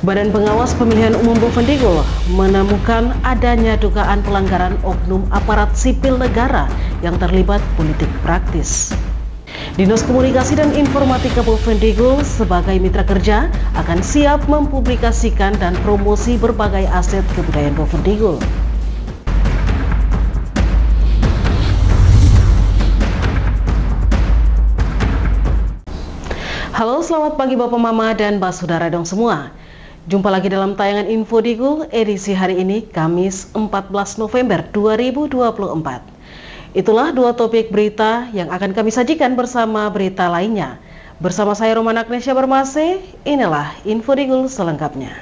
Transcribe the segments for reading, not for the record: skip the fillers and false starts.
Badan Pengawas Pemilihan Umum Bovendigul menemukan adanya dugaan pelanggaran oknum aparat sipil negara yang terlibat politik praktis. Dinas Komunikasi dan Informatika Bovendigul sebagai mitra kerja akan siap mempublikasikan dan promosi berbagai aset kebudayaan Bovendigul. Halo, selamat pagi Bapak Mama dan Mbak Saudara dong semua. Jumpa lagi dalam tayangan Info Digul edisi hari ini, Kamis 14 November 2024. Itulah dua topik berita yang akan kami sajikan bersama berita lainnya. Bersama saya Roman Agnesia Bermase, inilah Info Digul selengkapnya.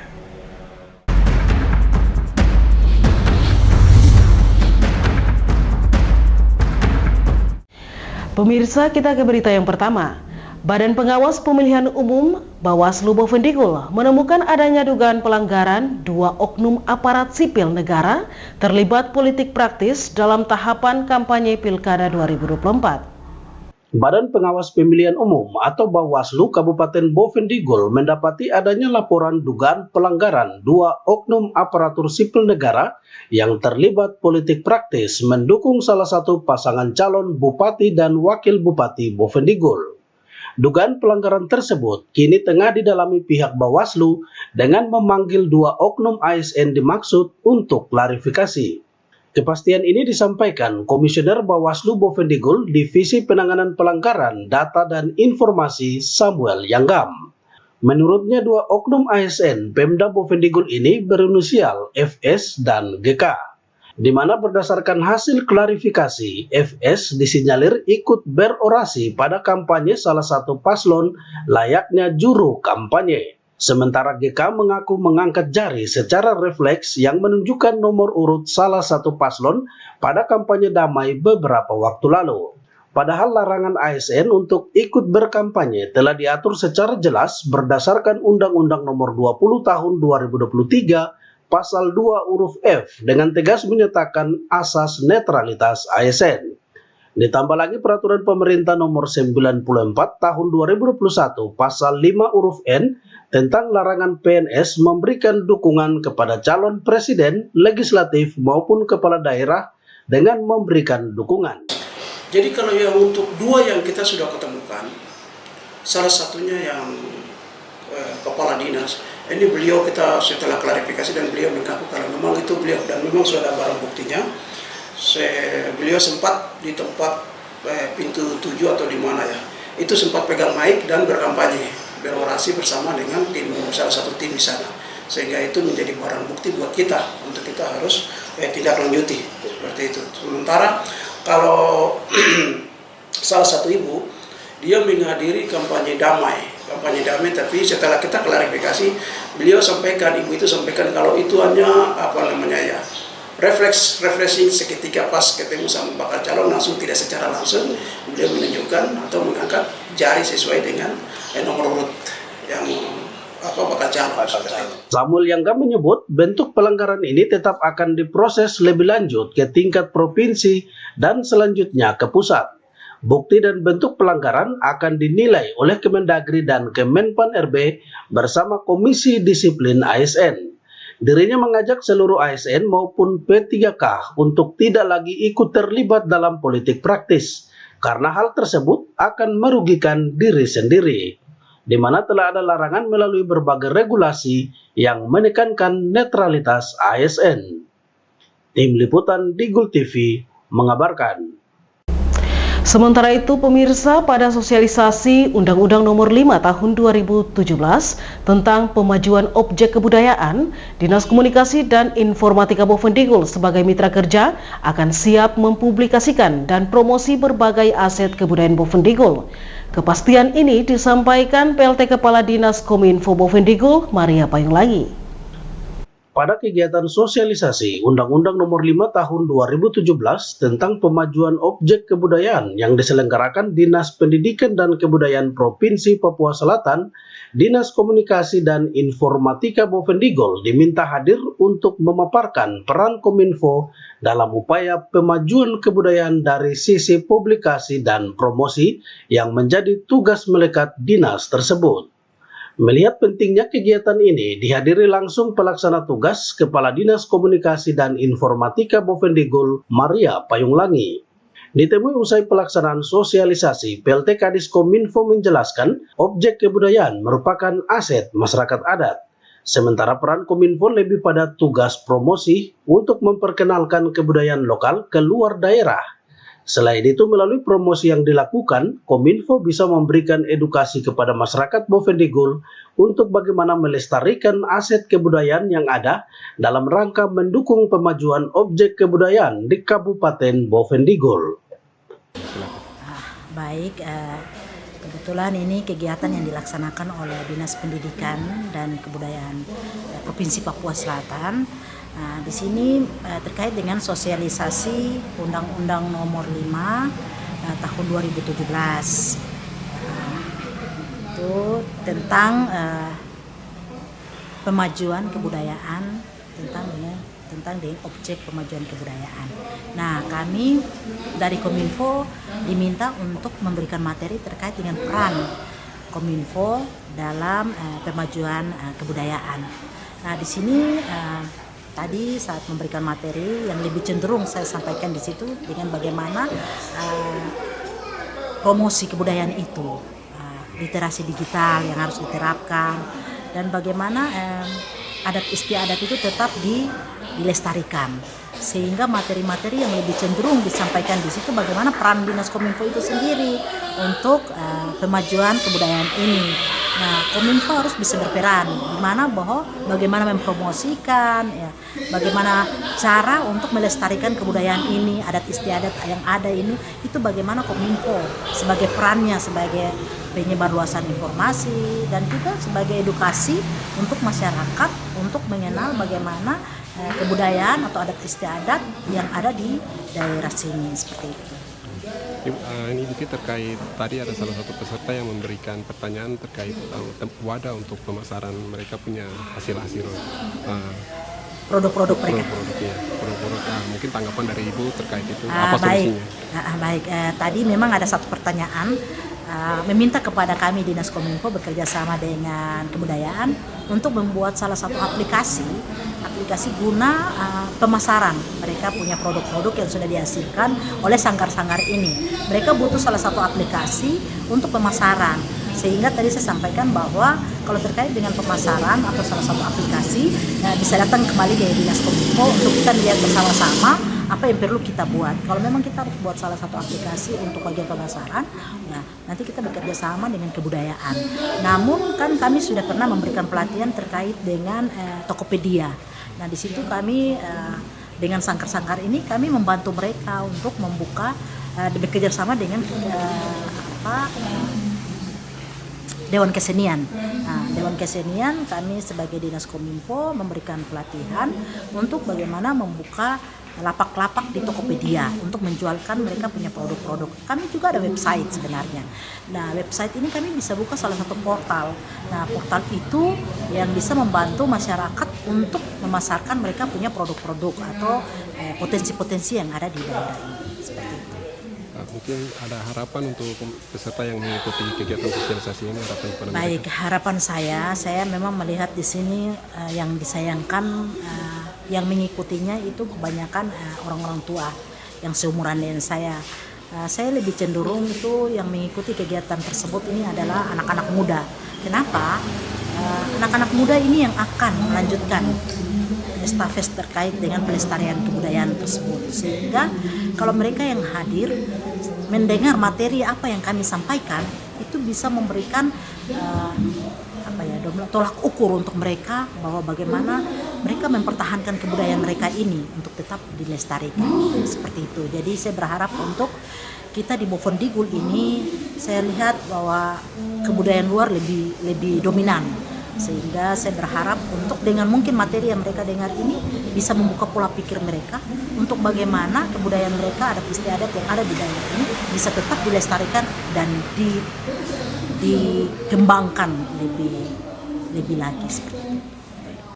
Pemirsa, kita ke berita yang pertama. Badan Pengawas Pemilihan Umum Bawaslu Bovendigul menemukan adanya dugaan pelanggaran dua oknum aparat sipil negara terlibat politik praktis dalam tahapan kampanye Pilkada 2024. Badan Pengawas Pemilihan Umum atau Bawaslu Kabupaten Bovendigul mendapati adanya laporan dugaan pelanggaran dua oknum aparatur sipil negara yang terlibat politik praktis mendukung salah satu pasangan calon bupati dan wakil bupati Bovendigul. Dugaan pelanggaran tersebut kini tengah didalami pihak Bawaslu dengan memanggil dua oknum ASN dimaksud untuk klarifikasi. Kepastian ini disampaikan Komisioner Bawaslu Bovendigul Divisi Penanganan Pelanggaran Data dan Informasi Samuel Yanggam. Menurutnya dua oknum ASN Pemda Bovendigul ini berinisial FS dan GK. Di mana berdasarkan hasil klarifikasi, FS disinyalir ikut berorasi pada kampanye salah satu paslon layaknya juru kampanye. Sementara GK mengaku mengangkat jari secara refleks yang menunjukkan nomor urut salah satu paslon pada kampanye damai beberapa waktu lalu. Padahal larangan ASN untuk ikut berkampanye telah diatur secara jelas berdasarkan Undang-Undang Nomor 20 Tahun 2023 Pasal 2 huruf F dengan tegas menyatakan asas netralitas ASN. Ditambah lagi Peraturan Pemerintah Nomor 94 Tahun 2021 Pasal 5 huruf N tentang larangan PNS memberikan dukungan kepada calon presiden, legislatif maupun kepala daerah dengan memberikan dukungan. Jadi kalau yang untuk dua yang kita sudah ketemukan, salah satunya yang kepala dinas, ini beliau kita setelah klarifikasi dan beliau mengaku kalau memang itu beliau dan memang sudah ada barang buktinya. Beliau sempat di tempat pintu 7 atau di mana ya, itu sempat pegang mic dan berkampanye, berorasi bersama dengan tim, salah satu tim di sana, sehingga itu menjadi barang bukti buat kita untuk kita harus tindak lanjuti seperti itu. Sementara kalau salah satu ibu dia menghadiri kampanye damai, tapi setelah kita klarifikasi, beliau sampaikan, ibu itu sampaikan kalau itu hanya refreshing seketika pas ketemu sama bakal calon, langsung tidak secara langsung beliau menunjukkan atau mengangkat jari sesuai dengan nomor urut yang bakal calon. Samuel Yanggam menyebut bentuk pelanggaran ini tetap akan diproses lebih lanjut ke tingkat provinsi dan selanjutnya ke pusat. Bukti dan bentuk pelanggaran akan dinilai oleh Kemendagri dan Kemenpan RB bersama Komisi Disiplin ASN. Dirinya mengajak seluruh ASN maupun P3K untuk tidak lagi ikut terlibat dalam politik praktis, karena hal tersebut akan merugikan diri sendiri, di mana telah ada larangan melalui berbagai regulasi yang menekankan netralitas ASN. Tim Liputan Digul TV mengabarkan. Sementara itu, pemirsa, pada sosialisasi Undang-Undang Nomor 5 Tahun 2017 tentang pemajuan objek kebudayaan, Dinas Komunikasi dan Informatika Bovendigul sebagai mitra kerja akan siap mempublikasikan dan promosi berbagai aset kebudayaan Bovendigul. Kepastian ini disampaikan PLT Kepala Dinas Kominfo Bovendigul, Maria Payung Lagi. Pada kegiatan sosialisasi Undang-Undang Nomor 5 Tahun 2017 tentang pemajuan objek kebudayaan yang diselenggarakan Dinas Pendidikan dan Kebudayaan Provinsi Papua Selatan, Dinas Komunikasi dan Informatika Bovendigul diminta hadir untuk memaparkan peran Kominfo dalam upaya pemajuan kebudayaan dari sisi publikasi dan promosi yang menjadi tugas melekat dinas tersebut. Melihat pentingnya kegiatan ini, dihadiri langsung pelaksana tugas Kepala Dinas Komunikasi dan Informatika Bovendigul, Maria Payunglangi. Ditemui usai pelaksanaan sosialisasi, PLT Kadis Kominfo menjelaskan objek kebudayaan merupakan aset masyarakat adat. Sementara peran Kominfo lebih pada tugas promosi untuk memperkenalkan kebudayaan lokal ke luar daerah. Selain itu, melalui promosi yang dilakukan, Kominfo bisa memberikan edukasi kepada masyarakat Bovendigul untuk bagaimana melestarikan aset kebudayaan yang ada dalam rangka mendukung pemajuan objek kebudayaan di Kabupaten Bovendigul. Kebetulan ini kegiatan yang dilaksanakan oleh Dinas Pendidikan dan Kebudayaan Provinsi Papua Selatan. Di sini terkait dengan sosialisasi Undang-Undang Nomor 5 tahun 2017 itu tentang pemajuan kebudayaan, tentang objek pemajuan kebudayaan. Nah, kami dari Kominfo diminta untuk memberikan materi terkait dengan peran Kominfo dalam pemajuan kebudayaan. Nah, di sini tadi saat memberikan materi yang lebih cenderung saya sampaikan di situ dengan bagaimana promosi kebudayaan itu, literasi digital yang harus diterapkan, dan bagaimana adat istiadat itu tetap dilestarikan, sehingga materi-materi yang lebih cenderung disampaikan di situ bagaimana peran Dinas Kominfo itu sendiri untuk pemajuan kebudayaan ini. Nah, Kominfo harus bisa berperan di mana bahwa bagaimana mempromosikan, ya, bagaimana cara untuk melestarikan kebudayaan ini, adat istiadat yang ada ini, itu bagaimana Kominfo sebagai perannya sebagai penyebar luasan informasi dan juga sebagai edukasi untuk masyarakat untuk mengenal bagaimana kebudayaan atau adat istiadat yang ada di daerah sini, seperti itu. Ini mungkin terkait tadi ada salah satu peserta yang memberikan pertanyaan terkait wadah untuk pemasaran mereka punya hasil-hasil produk-produk mereka. Produk-produk. Mungkin tanggapan dari Ibu terkait itu apa solusinya? Baik. Tadi memang ada satu pertanyaan meminta kepada kami Dinas Kominfo bekerja sama dengan kebudayaan untuk membuat salah satu aplikasi guna pemasaran. Mereka punya produk-produk yang sudah dihasilkan oleh sanggar-sanggar ini. Mereka butuh salah satu aplikasi untuk pemasaran. Sehingga tadi saya sampaikan bahwa kalau terkait dengan pemasaran atau salah satu aplikasi bisa datang kembali ke Dinas Kominfo untuk kita lihat bersama-sama apa yang perlu kita buat. Kalau memang kita harus buat salah satu aplikasi untuk bagian pemasaran, ya nanti kita bekerja sama dengan kebudayaan. Namun kan kami sudah pernah memberikan pelatihan terkait dengan Tokopedia. Nah, di situ kami dengan sangkar-sangkar ini kami membantu mereka untuk membuka bekerja sama dengan Dewan Kesenian. Nah, Dewan Kesenian kami sebagai Dinas Kominfo memberikan pelatihan untuk bagaimana membuka lapak-lapak di Tokopedia untuk menjualkan mereka punya produk-produk. Kami juga ada website sebenarnya. Nah, website ini kami bisa buka salah satu portal. Nah, portal itu yang bisa membantu masyarakat untuk memasarkan mereka punya produk-produk atau potensi-potensi yang ada di daerah ini. Seperti itu. Mungkin ada harapan untuk peserta yang mengikuti kegiatan sosialisasi ini, harapan kepada mereka? Baik, harapan saya memang melihat di sini yang disayangkan yang mengikutinya itu kebanyakan orang-orang tua yang seumuran dengan saya. Saya lebih cenderung itu yang mengikuti kegiatan tersebut ini adalah anak-anak muda. Kenapa? Anak-anak muda ini yang akan melanjutkan estafet terkait dengan pelestarian kebudayaan tersebut, sehingga kalau mereka yang hadir mendengar materi apa yang kami sampaikan itu bisa memberikan tolak ukur untuk mereka bahwa bagaimana mereka mempertahankan kebudayaan mereka ini untuk tetap dilestarikan, seperti itu. Jadi saya berharap untuk kita di Bovendigul ini, saya lihat bahwa kebudayaan luar lebih dominan, sehingga saya berharap untuk dengan mungkin materi yang mereka dengar ini bisa membuka pola pikir mereka untuk bagaimana kebudayaan mereka, adat istiadat yang ada di daerah ini bisa tetap dilestarikan dan dikembangkan lebih lagi seperti itu.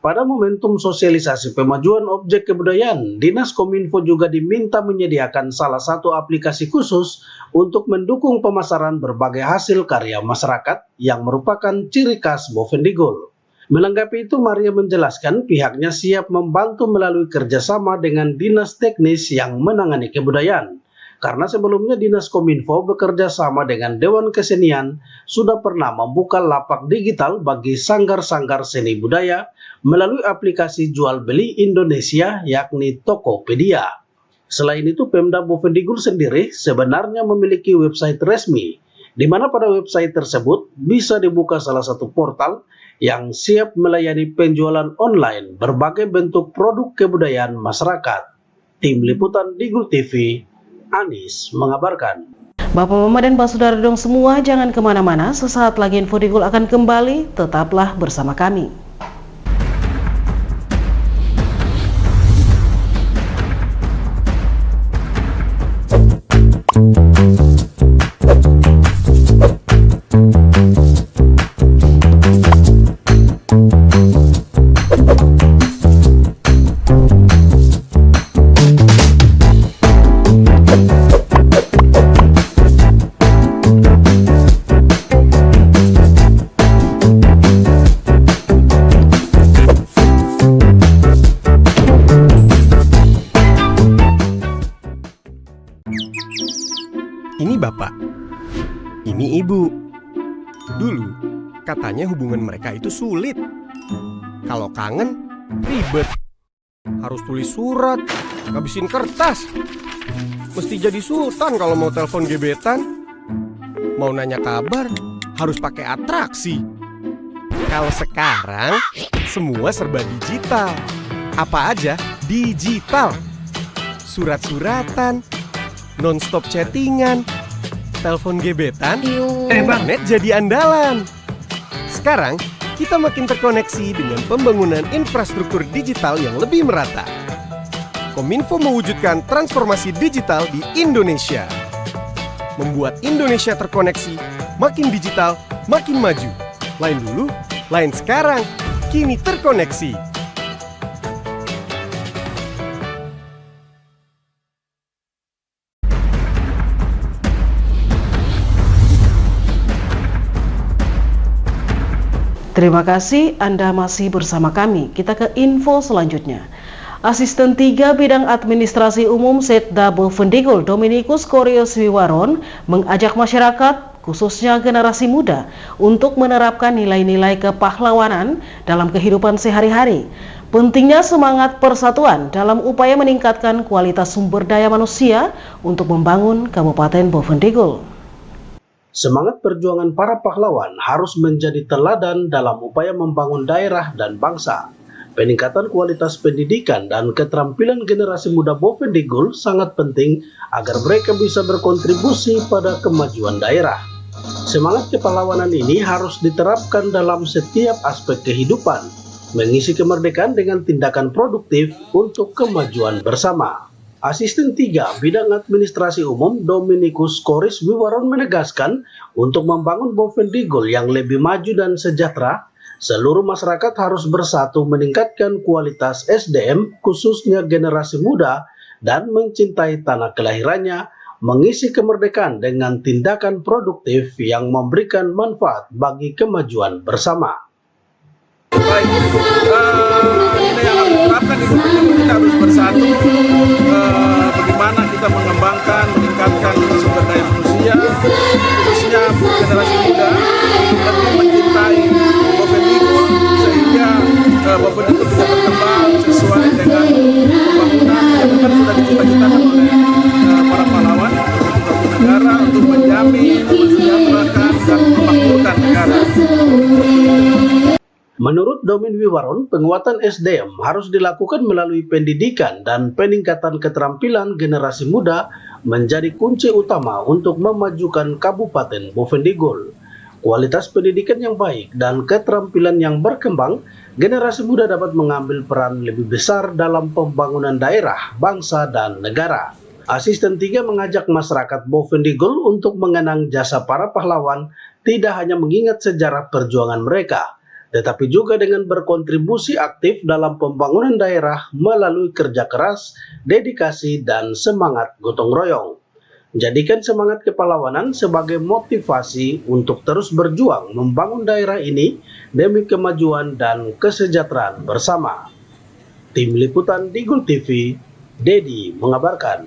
Pada momentum sosialisasi pemajuan objek kebudayaan, Dinas Kominfo juga diminta menyediakan salah satu aplikasi khusus untuk mendukung pemasaran berbagai hasil karya masyarakat yang merupakan ciri khas Bovendigul. Menanggapi itu, Maria menjelaskan pihaknya siap membantu melalui kerjasama dengan dinas teknis yang menangani kebudayaan. Karena sebelumnya Dinas Kominfo bekerja sama dengan Dewan Kesenian sudah pernah membuka lapak digital bagi sanggar-sanggar seni budaya melalui aplikasi jual beli Indonesia yakni Tokopedia. Selain itu, Pemda Bovendigul sendiri sebenarnya memiliki website resmi, di mana pada website tersebut bisa dibuka salah satu portal yang siap melayani penjualan online berbagai bentuk produk kebudayaan masyarakat. Tim Liputan Digul TV, Anis mengabarkan. Bapak Mama dan Pak Saudara dong semua, jangan kemana-mana, sesaat lagi Info Digul akan kembali, tetaplah bersama kami. Ini bapak, ini ibu. Dulu katanya hubungan mereka itu sulit. Kalau kangen, ribet. Harus tulis surat, ngabisin kertas. Mesti jadi sultan kalau mau telepon gebetan. Mau nanya kabar, harus pakai atraksi. Kalau sekarang, semua serba digital. Apa aja digital. Surat-suratan, non-stop chattingan, telepon gebetan, internet jadi andalan. Sekarang, kita makin terkoneksi dengan pembangunan infrastruktur digital yang lebih merata. Kominfo mewujudkan transformasi digital di Indonesia. Membuat Indonesia terkoneksi, makin digital, makin maju. Lain dulu, lain sekarang, kini terkoneksi. Terima kasih Anda masih bersama kami. Kita ke info selanjutnya. Asisten 3 Bidang Administrasi Umum Setda Bovendigul Dominikus Koreus Wiwaron mengajak masyarakat, khususnya generasi muda, untuk menerapkan nilai-nilai kepahlawanan dalam kehidupan sehari-hari. Pentingnya semangat persatuan dalam upaya meningkatkan kualitas sumber daya manusia untuk membangun Kabupaten Bovendigul. Semangat perjuangan para pahlawan harus menjadi teladan dalam upaya membangun daerah dan bangsa. Peningkatan kualitas pendidikan dan keterampilan generasi muda Bovendigul sangat penting agar mereka bisa berkontribusi pada kemajuan daerah. Semangat kepahlawanan ini harus diterapkan dalam setiap aspek kehidupan, mengisi kemerdekaan dengan tindakan produktif untuk kemajuan bersama. Asisten 3 Bidang Administrasi Umum Dominikus Koreus Wiwaron menegaskan, untuk membangun Bovendigul yang lebih maju dan sejahtera, seluruh masyarakat harus bersatu meningkatkan kualitas SDM khususnya generasi muda dan mencintai tanah kelahirannya, mengisi kemerdekaan dengan tindakan produktif yang memberikan manfaat bagi kemajuan bersama. Baik, ini yang harus diterapkan di Bovendigul, kita harus bersatu. Bagaimana kita mengembangkan, meningkatkan sumber daya manusia, khususnya generasi muda, lebih mencintai Bovendigul sehingga Bovendigul bisa berkembang sesuai dengan pembangunan yang benar sudah dicita-citakan oleh para pahlawan untuk negara, untuk menjamin, mensejahterakan dan memakmurkan negara. Menurut Domin Wiwaron, penguatan SDM harus dilakukan melalui pendidikan dan peningkatan keterampilan generasi muda menjadi kunci utama untuk memajukan Kabupaten Bovendigul. Kualitas pendidikan yang baik dan keterampilan yang berkembang, generasi muda dapat mengambil peran lebih besar dalam pembangunan daerah, bangsa, dan negara. Asisten 3 mengajak masyarakat Bovendigul untuk mengenang jasa para pahlawan, tidak hanya mengingat sejarah perjuangan mereka, tetapi juga dengan berkontribusi aktif dalam pembangunan daerah melalui kerja keras, dedikasi, dan semangat gotong royong. Jadikan semangat kepahlawanan sebagai motivasi untuk terus berjuang membangun daerah ini demi kemajuan dan kesejahteraan bersama. Tim Liputan Digul TV, Dedi mengabarkan.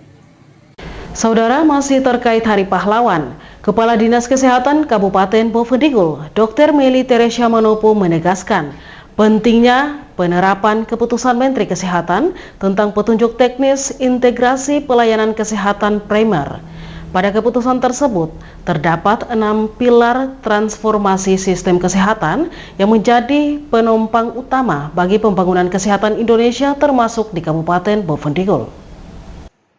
Saudara, masih terkait Hari Pahlawan, Kepala Dinas Kesehatan Kabupaten Boven Digul, Dr. Meli Teresia Manopo menegaskan pentingnya penerapan keputusan Menteri Kesehatan tentang petunjuk teknis integrasi pelayanan kesehatan primer. Pada keputusan tersebut, terdapat 6 pilar transformasi sistem kesehatan yang menjadi penopang utama bagi pembangunan kesehatan Indonesia termasuk di Kabupaten Boven Digul.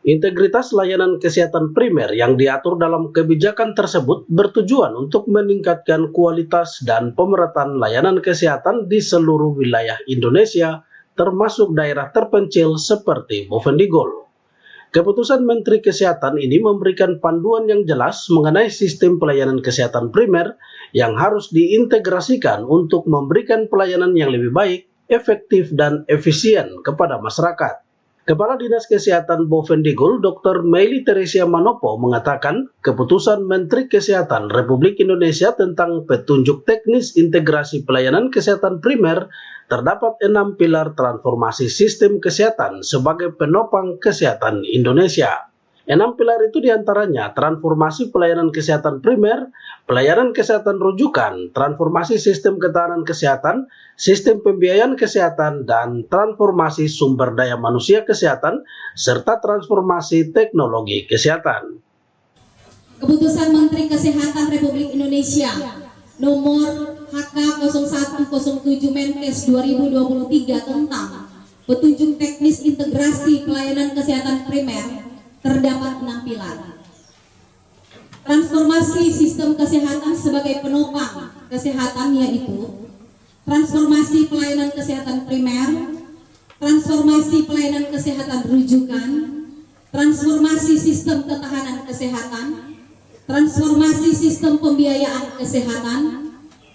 Integritas layanan kesehatan primer yang diatur dalam kebijakan tersebut bertujuan untuk meningkatkan kualitas dan pemerataan layanan kesehatan di seluruh wilayah Indonesia, termasuk daerah terpencil seperti Boven Digul. Keputusan Menteri Kesehatan ini memberikan panduan yang jelas mengenai sistem pelayanan kesehatan primer yang harus diintegrasikan untuk memberikan pelayanan yang lebih baik, efektif, dan efisien kepada masyarakat. Kepala Dinas Kesehatan Boven Digul, Dr. Meli Teresia Manopo mengatakan keputusan Menteri Kesehatan Republik Indonesia tentang petunjuk teknis integrasi pelayanan kesehatan primer terdapat 6 pilar transformasi sistem kesehatan sebagai penopang kesehatan Indonesia. 6 pilar itu diantaranya transformasi pelayanan kesehatan primer, pelayanan kesehatan rujukan, transformasi sistem ketahanan kesehatan, sistem pembiayaan kesehatan, dan transformasi sumber daya manusia kesehatan, serta transformasi teknologi kesehatan. Keputusan Menteri Kesehatan Republik Indonesia nomor HK 0107 Menkes 2023 tentang petunjuk teknis integrasi pelayanan kesehatan primer terdapat 6 pilar. Transformasi sistem kesehatan sebagai penopang kesehatan yaitu transformasi pelayanan kesehatan primer, transformasi pelayanan kesehatan rujukan, transformasi sistem ketahanan kesehatan, transformasi sistem pembiayaan kesehatan,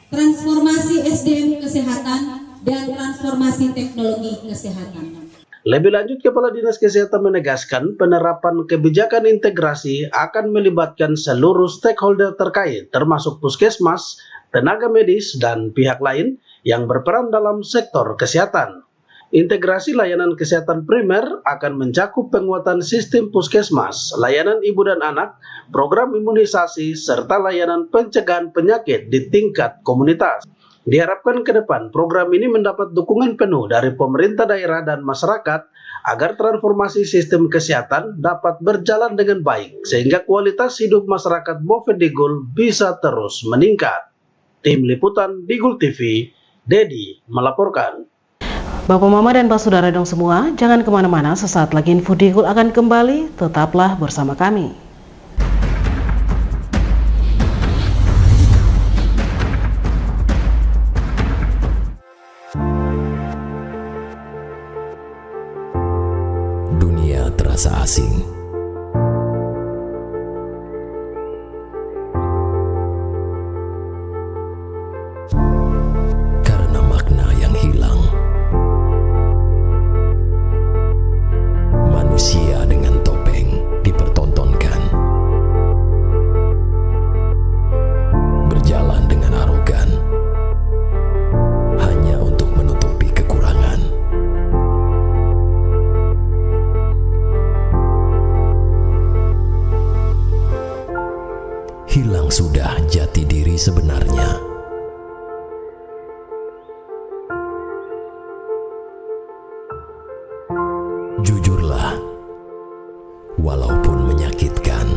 transformasi SDM kesehatan, dan transformasi teknologi kesehatan. Lebih lanjut, Kepala Dinas Kesehatan menegaskan penerapan kebijakan integrasi akan melibatkan seluruh stakeholder terkait, termasuk puskesmas, tenaga medis, dan pihak lain yang berperan dalam sektor kesehatan. Integrasi layanan kesehatan primer akan mencakup penguatan sistem puskesmas, layanan ibu dan anak, program imunisasi, serta layanan pencegahan penyakit di tingkat komunitas. Diharapkan ke depan program ini mendapat dukungan penuh dari pemerintah daerah dan masyarakat agar transformasi sistem kesehatan dapat berjalan dengan baik sehingga kualitas hidup masyarakat Boven Digul bisa terus meningkat. Tim Liputan Digul TV, Dedi melaporkan. Bapak Mama dan Pak Saudara dong semua, jangan kemana-mana, sesaat lagi Info Digul akan kembali, tetaplah bersama kami. Dunia terasa asing. Karena makna yang hilang. Manusia dengan topeng dipertontonkan. Berjalan dengan arogan. Hanya untuk menutupi kekurangan. Hilang sudah jati diri sebenarnya. Jujurlah, walaupun menyakitkan.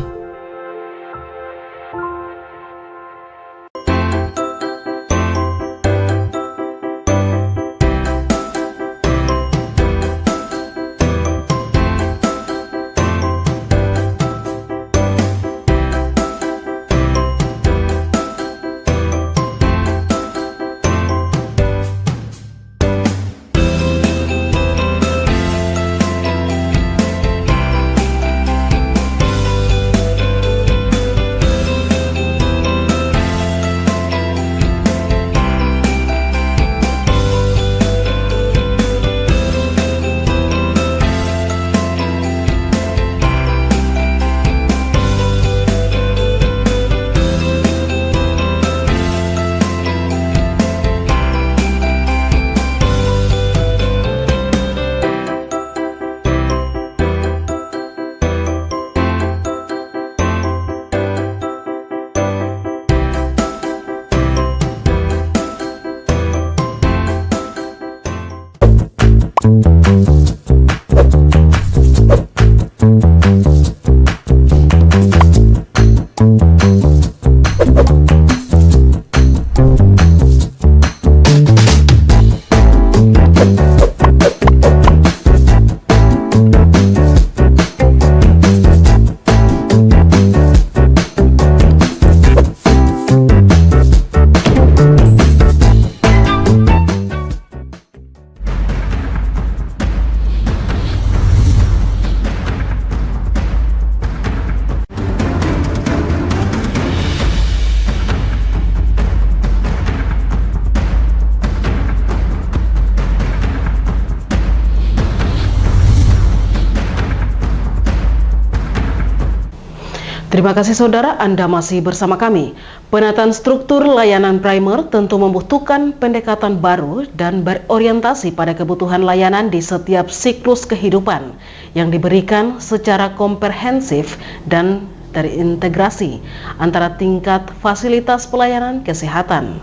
Terima kasih saudara, Anda masih bersama kami. Penataan struktur layanan primer tentu membutuhkan pendekatan baru dan berorientasi pada kebutuhan layanan di setiap siklus kehidupan yang diberikan secara komprehensif dan terintegrasi antara tingkat fasilitas pelayanan kesehatan.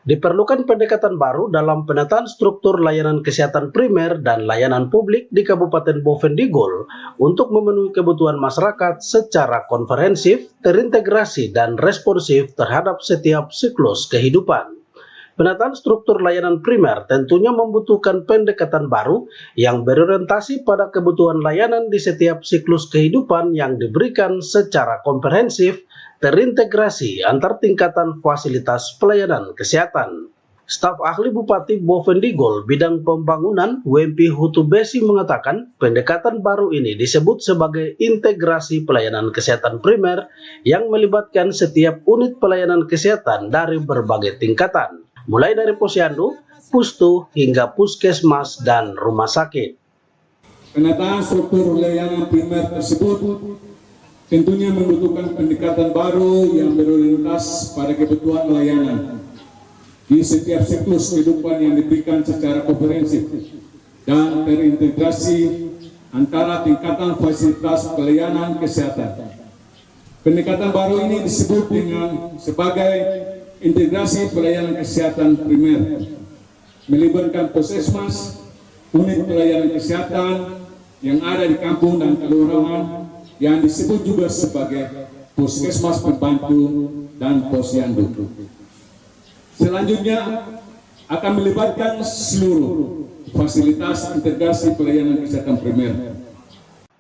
Diperlukan pendekatan baru dalam penataan struktur layanan kesehatan primer dan layanan publik di Kabupaten Boven Digul untuk memenuhi kebutuhan masyarakat secara komprehensif, terintegrasi, dan responsif terhadap setiap siklus kehidupan. Penataan struktur layanan primer tentunya membutuhkan pendekatan baru yang berorientasi pada kebutuhan layanan di setiap siklus kehidupan yang diberikan secara komprehensif, terintegrasi antar tingkatan fasilitas pelayanan kesehatan. Staf ahli Bupati Boven Digul bidang pembangunan WMP Hutu Besi mengatakan pendekatan baru ini disebut sebagai integrasi pelayanan kesehatan primer yang melibatkan setiap unit pelayanan kesehatan dari berbagai tingkatan, mulai dari posyandu, pustu, hingga puskesmas dan rumah sakit. Penataan struktur layanan primer tersebut tentunya membutuhkan pendekatan baru yang berorientasi pada kebutuhan layanan di setiap siklus kehidupan yang diberikan secara komprehensif dan terintegrasi antara tingkatan fasilitas pelayanan kesehatan. Pendekatan baru ini disebut dengan sebagai integrasi pelayanan kesehatan primer, melibatkan puskesmas, unit pelayanan kesehatan yang ada di kampung dan kelurahan, yang disebut juga sebagai puskesmas pembantu dan posyandu. Selanjutnya akan melibatkan seluruh fasilitas integrasi pelayanan kesehatan primer.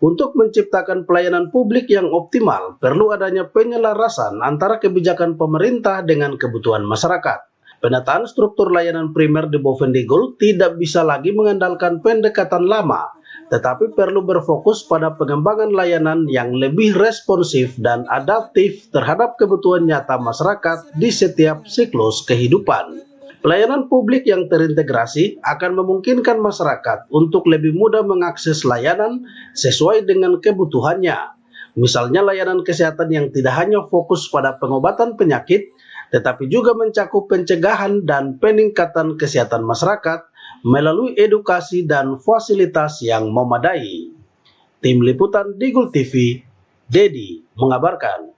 Untuk menciptakan pelayanan publik yang optimal, perlu adanya penyelarasan antara kebijakan pemerintah dengan kebutuhan masyarakat. Penataan struktur layanan primer di Boven Digul tidak bisa lagi mengandalkan pendekatan lama, tetapi perlu berfokus pada pengembangan layanan yang lebih responsif dan adaptif terhadap kebutuhan nyata masyarakat di setiap siklus kehidupan. Pelayanan publik yang terintegrasi akan memungkinkan masyarakat untuk lebih mudah mengakses layanan sesuai dengan kebutuhannya. Misalnya layanan kesehatan yang tidak hanya fokus pada pengobatan penyakit, tetapi juga mencakup pencegahan dan peningkatan kesehatan masyarakat melalui edukasi dan fasilitas yang memadai. Tim Liputan Digul TV, Dedi mengabarkan.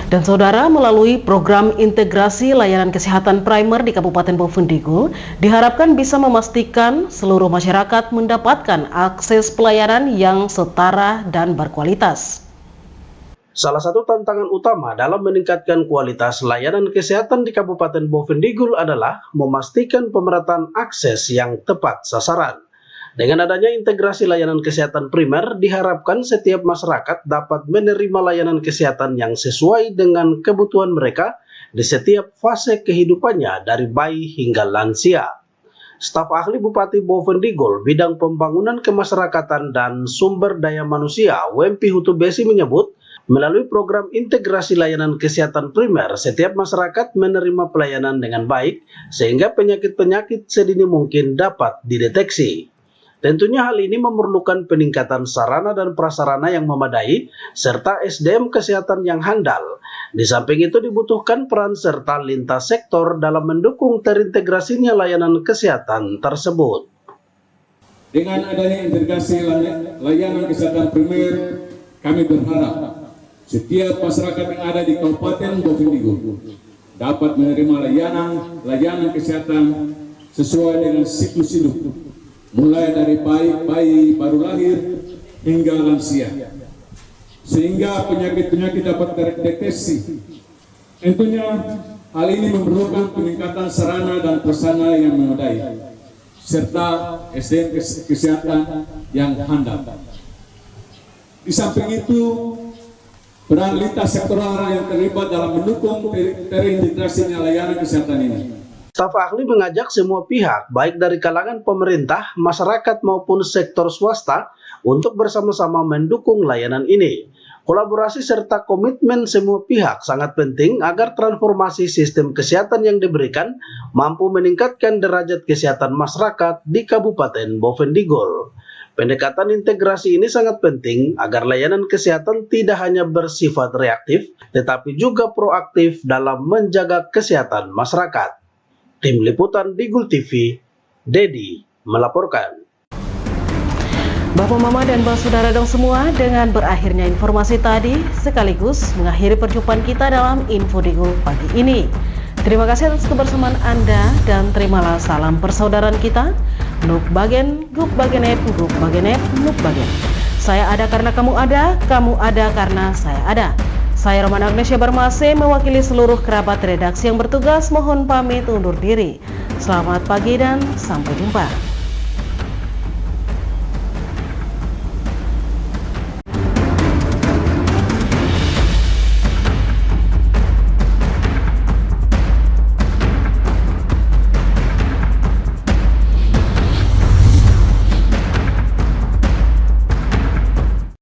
Dan saudara, melalui program integrasi layanan kesehatan primer di Kabupaten Boven Digul, diharapkan bisa memastikan seluruh masyarakat mendapatkan akses pelayanan yang setara dan berkualitas. Salah satu tantangan utama dalam meningkatkan kualitas layanan kesehatan di Kabupaten Boven Digul adalah memastikan pemerataan akses yang tepat sasaran. Dengan adanya integrasi layanan kesehatan primer, diharapkan setiap masyarakat dapat menerima layanan kesehatan yang sesuai dengan kebutuhan mereka di setiap fase kehidupannya dari bayi hingga lansia. Staf ahli Bupati Boven Digul bidang pembangunan kemasyarakatan dan sumber daya manusia WMP Hutu Besi menyebut, melalui program integrasi layanan kesehatan primer, setiap masyarakat menerima pelayanan dengan baik sehingga penyakit-penyakit sedini mungkin dapat dideteksi. Tentunya hal ini memerlukan peningkatan sarana dan prasarana yang memadai serta SDM kesehatan yang handal. Di samping itu dibutuhkan peran serta lintas sektor dalam mendukung terintegrasinya layanan kesehatan tersebut. Dengan adanya integrasi layanan kesehatan primer, kami berharap setiap masyarakat yang ada di Kabupaten Boven Digul dapat menerima layanan kesehatan sesuai dengan siklus hidup, mulai dari bayi baru lahir hingga lansia, sehingga penyakit-penyakit dapat terdeteksi. Tentunya hal ini memerlukan peningkatan sarana dan prasarana yang memadai, serta SDM kesehatan yang handal. Di samping itu, peran lintas sektoral yang terlibat dalam mendukung terintegrasinya layanan kesehatan ini. Staf ahli mengajak semua pihak, baik dari kalangan pemerintah, masyarakat maupun sektor swasta, untuk bersama-sama mendukung layanan ini. Kolaborasi serta komitmen semua pihak sangat penting agar transformasi sistem kesehatan yang diberikan mampu meningkatkan derajat kesehatan masyarakat di Kabupaten Boven Digul. Pendekatan integrasi ini sangat penting agar layanan kesehatan tidak hanya bersifat reaktif, tetapi juga proaktif dalam menjaga kesehatan masyarakat. Tim Liputan Digul TV, Dedi melaporkan. Bapak, Mama, dan Saudara dong semua, dengan berakhirnya informasi tadi sekaligus mengakhiri perjumpaan kita dalam Info Digul pagi ini. Terima kasih atas kebersamaan Anda dan terimalah salam persaudaraan kita. Nuk bagen, guk bagenep, guk bagenep, nuk bagen. Saya ada karena kamu ada karena saya ada. Saya Roman Agnesia Barmase mewakili seluruh kerabat redaksi yang bertugas mohon pamit undur diri. Selamat pagi dan sampai jumpa.